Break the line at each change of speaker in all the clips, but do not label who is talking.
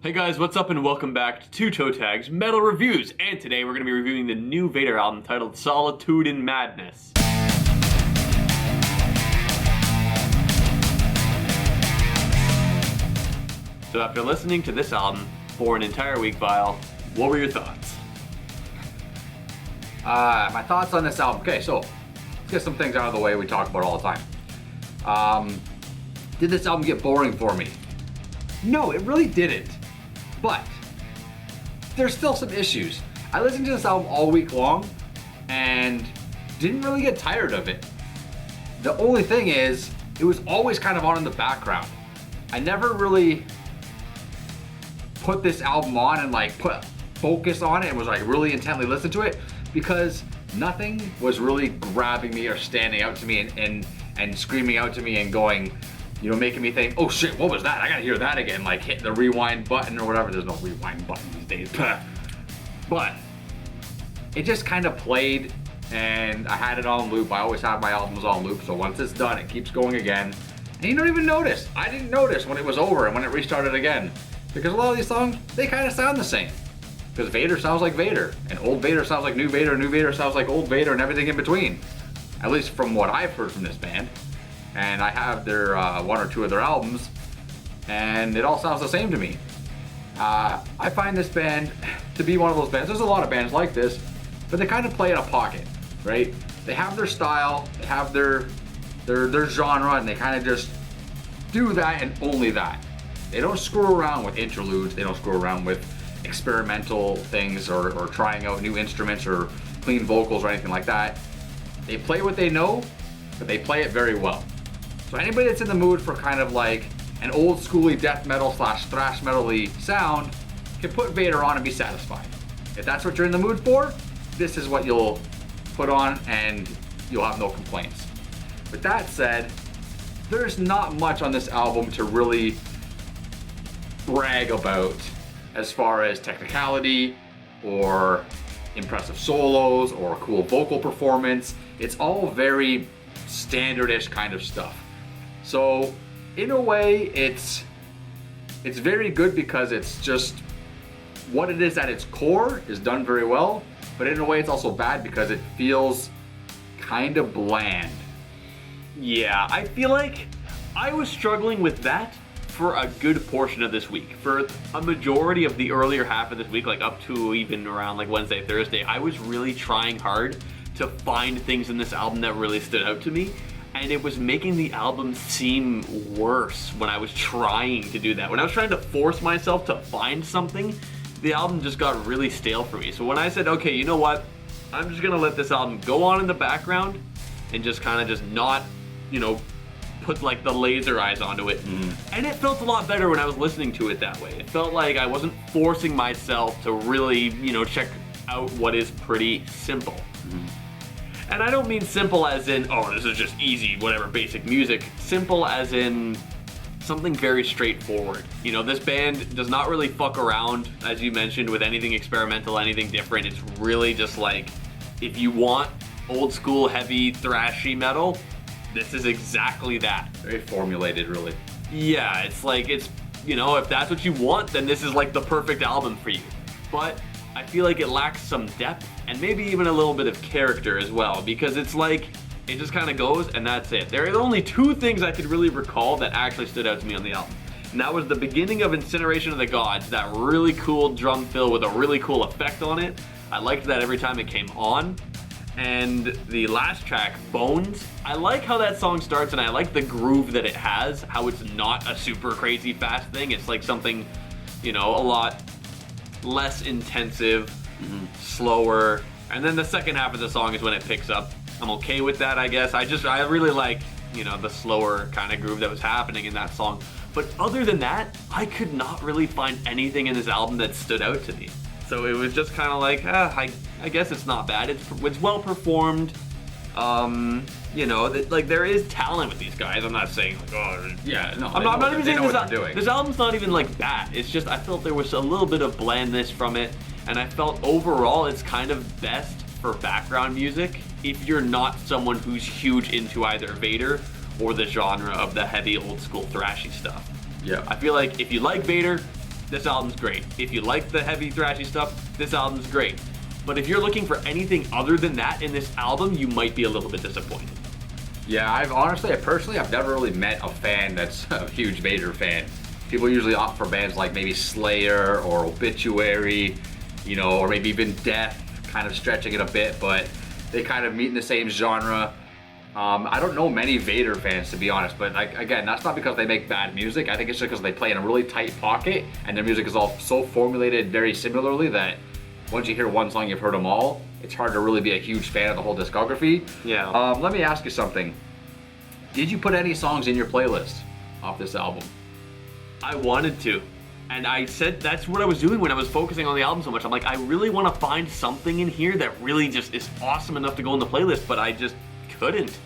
Hey guys, what's up and welcome back to Two Toe Tags Metal Reviews, and today we're going to be reviewing the new Vader album titled Solitude and Madness. So after listening to this album for an entire week, Vile, what were your thoughts?
My thoughts on this album. Okay, so let's get some things out of the way we talk about all the time. Did this album get boring for me? No, it really didn't. But there's still some issues. I listened to this album all week long and didn't really get tired of it. The only thing is, it was always kind of on in the background. I never really put this album on and like put focus on it and was like really intently listen to it because nothing was really grabbing me or standing out to me and screaming out to me and going, you know, making me think, oh shit, what was that? I gotta hear that again, like hitting the rewind button or whatever. There's no rewind button these days. But it just kind of played and I had it on loop. I always have my albums on loop, so once it's done, it keeps going again. And you don't even notice. I didn't notice when it was over and when it restarted again. Because a lot of these songs, they kind of sound the same. Because Vader sounds like Vader, and old Vader sounds like new Vader sounds like old Vader, and everything in between. At least from what I've heard from this band. And I have their one or two of their albums, and it all sounds the same to me. I find this band to be one of those bands. There's a lot of bands like this, but they kind of play in a pocket, right? They have their style, they have their genre, and they kind of just do that and only that. They don't screw around with interludes. They don't screw around with experimental things or trying out new instruments or clean vocals or anything like that. They play what they know, but they play it very well. So anybody that's in the mood for kind of like an old schooly death metal / thrash metal-y sound can put Vader on and be satisfied. If that's what you're in the mood for, this is what you'll put on and you'll have no complaints. With that said, there's not much on this album to really brag about as far as technicality or impressive solos or cool vocal performance. It's all very standardish kind of stuff. So in a way, it's very good because it's just what it is at its core is done very well, but in a way it's also bad because it feels kind of bland.
Yeah, I feel like I was struggling with that for a good portion of this week. For a majority of the earlier half of this week, like up to even around like Wednesday, Thursday, I was really trying hard to find things in this album that really stood out to me. And it was making the album seem worse when I was trying to do that. When I was trying to force myself to find something, the album just got really stale for me. So when I said, okay, you know what? I'm just gonna let this album go on in the background and just kind of just not, you know, put like the laser eyes onto it. And it felt a lot better when I was listening to it that way. It felt like I wasn't forcing myself to really, you know, check out what is pretty simple. And I don't mean simple as in, oh, this is just easy, whatever, basic music. Simple as in something very straightforward. You know, this band does not really fuck around, as you mentioned, with anything experimental, anything different. It's really just like, if you want old school, heavy, thrashy metal, this is exactly that.
Very formulated, really.
Yeah, it's like, it's, you know, if that's what you want, then this is like the perfect album for you. But I feel like it lacks some depth and maybe even a little bit of character as well, because it's like, it just kind of goes and that's it. There are only two things I could really recall that actually stood out to me on the album. And that was the beginning of Incineration of the Gods, that really cool drum fill with a really cool effect on it. I liked that every time it came on. And the last track, Bones, I like how that song starts and I like the groove that it has, how it's not a super crazy fast thing. It's like something, you know, a lot less intensive, slower. And then the second half of the song is when it picks up. I'm okay with that, I guess. I really like, you know, the slower kind of groove that was happening in that song. But other than that, I could not really find anything in this album that stood out to me. So it was just kind of like, I guess it's not bad. It's well performed. You know, like there is talent with these guys. I'm not saying like, oh,
yeah, no.
I'm not even saying this album's not even like bad. It's just I felt there was a little bit of blandness from it, and I felt overall it's kind of best for background music if you're not someone who's huge into either Vader or the genre of the heavy old school thrashy stuff.
Yeah.
I feel like if you like Vader, this album's great. If you like the heavy thrashy stuff, this album's great. But if you're looking for anything other than that in this album, you might be a little bit disappointed.
Yeah, I've never really met a fan that's a huge Vader fan. People usually opt for bands like maybe Slayer or Obituary, you know, or maybe even Death, kind of stretching it a bit, but they kind of meet in the same genre. I don't know many Vader fans, to be honest, but like, again, that's not because they make bad music. I think it's just because they play in a really tight pocket and their music is all so formulated very similarly that once you hear one song, you've heard them all. It's hard to really be a huge fan of the whole discography.
Yeah.
Let me ask you something. Did you put any songs in your playlist off this album?
I wanted to. And I said that's what I was doing when I was focusing on the album so much. I'm like, I really want to find something in here that really just is awesome enough to go in the playlist, but I just couldn't.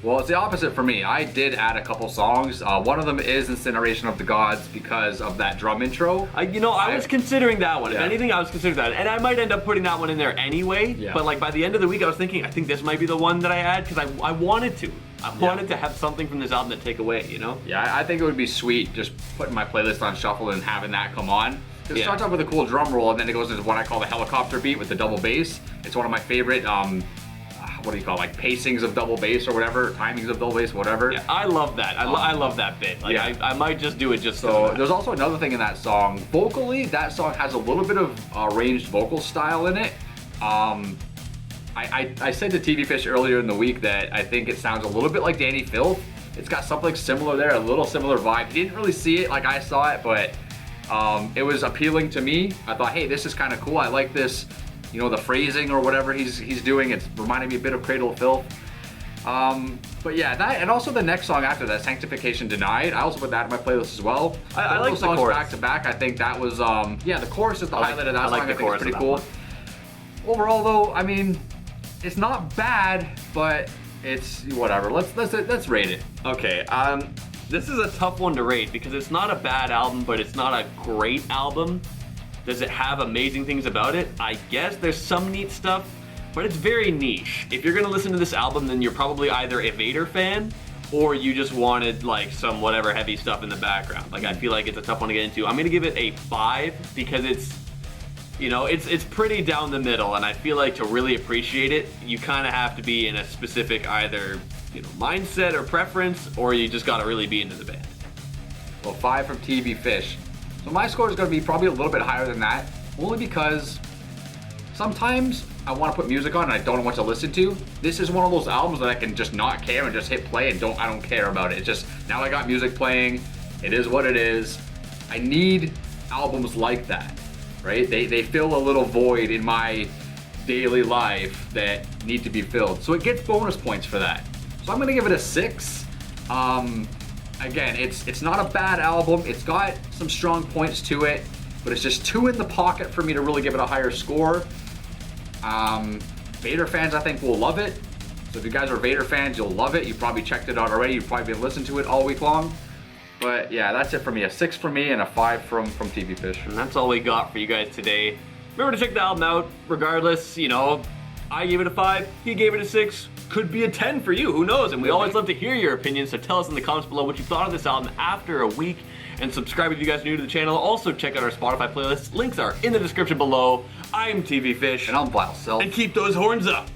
Well, it's the opposite for me. I did add a couple songs. One of them is Incineration of the Gods because of that drum intro.
I was considering that one.
Yeah.
If anything, I was considering that. And I might end up putting that one in there anyway.
Yeah.
But like by the end of the week, I was thinking, I think this might be the one that I add because I wanted to. I wanted to have something from this album to take away, you know?
Yeah, I think it would be sweet just putting my playlist on shuffle and having that come on. It
Yeah.
starts off with a cool drum roll and then it goes into what I call the helicopter beat with the double bass. It's one of my favorite, what do you call it, like pacings of double bass or whatever, timings of double bass, whatever.
Yeah, I love that. I love that bit. Like,
yeah.
I might just do it just
So there's also another thing in that song. Vocally, that song has a little bit of arranged vocal style in it. I said to TV Fish earlier in the week that I think it sounds a little bit like Danny Filth. It's got something similar there, a little similar vibe. He didn't really see it like I saw it, but it was appealing to me. I thought, hey, this is kind of cool. I like this, you know, the phrasing or whatever he's doing. It's reminding me a bit of Cradle of Filth. But yeah, that, and also the next song after that, Sanctification Denied. I also put that in my playlist as well.
I like
those
the
songs
chorus.
back to back. I think that was, yeah, the chorus is the highlight of that
I like
song.
the
I think
chorus
it's pretty
of that
cool. Overall though, I mean, it's not bad, but it's whatever. Let's rate it.
Okay, this is a tough one to rate because it's not a bad album, but it's not a great album. Does it have amazing things about it? I guess there's some neat stuff, but it's very niche. If you're gonna listen to this album, then you're probably either a Vader fan or you just wanted like some whatever heavy stuff in the background. Like I feel like it's a tough one to get into. I'm gonna give it a 5 because it's, you know, it's pretty down the middle, and I feel like to really appreciate it, you kind of have to be in a specific either, you know, mindset or preference, or you just gotta really be into the band.
Well, 5 from TV Fish. So my score is going to be probably a little bit higher than that, only because sometimes I want to put music on and I don't know what to listen to. This is one of those albums that I can just not care and just hit play and I don't care about it. It's just, now I got music playing, it is what it is. I need albums like that, right? They fill a little void in my daily life that need to be filled. So it gets bonus points for that. So I'm going to give it a 6. Again, it's not a bad album. It's got some strong points to it, but it's just too in the pocket for me to really give it a higher score. Vader fans, I think, will love it. So if you guys are Vader fans, you'll love it. You probably checked it out already. You've probably been listening to it all week long. But yeah, that's it for me. A 6 from me and a 5 from TV Fish.
And that's all we got for you guys today. Remember to check the album out. Regardless, you know, I gave it a 5, he gave it a 6. Could be a 10 for you, who knows? And we always love to hear your opinions, so tell us in the comments below what you thought of this album after a week. And subscribe if you guys are new to the channel. Also check out our Spotify playlist. Links are in the description below. I'm TV Fish.
And I'm Vile Self.
And keep those horns up.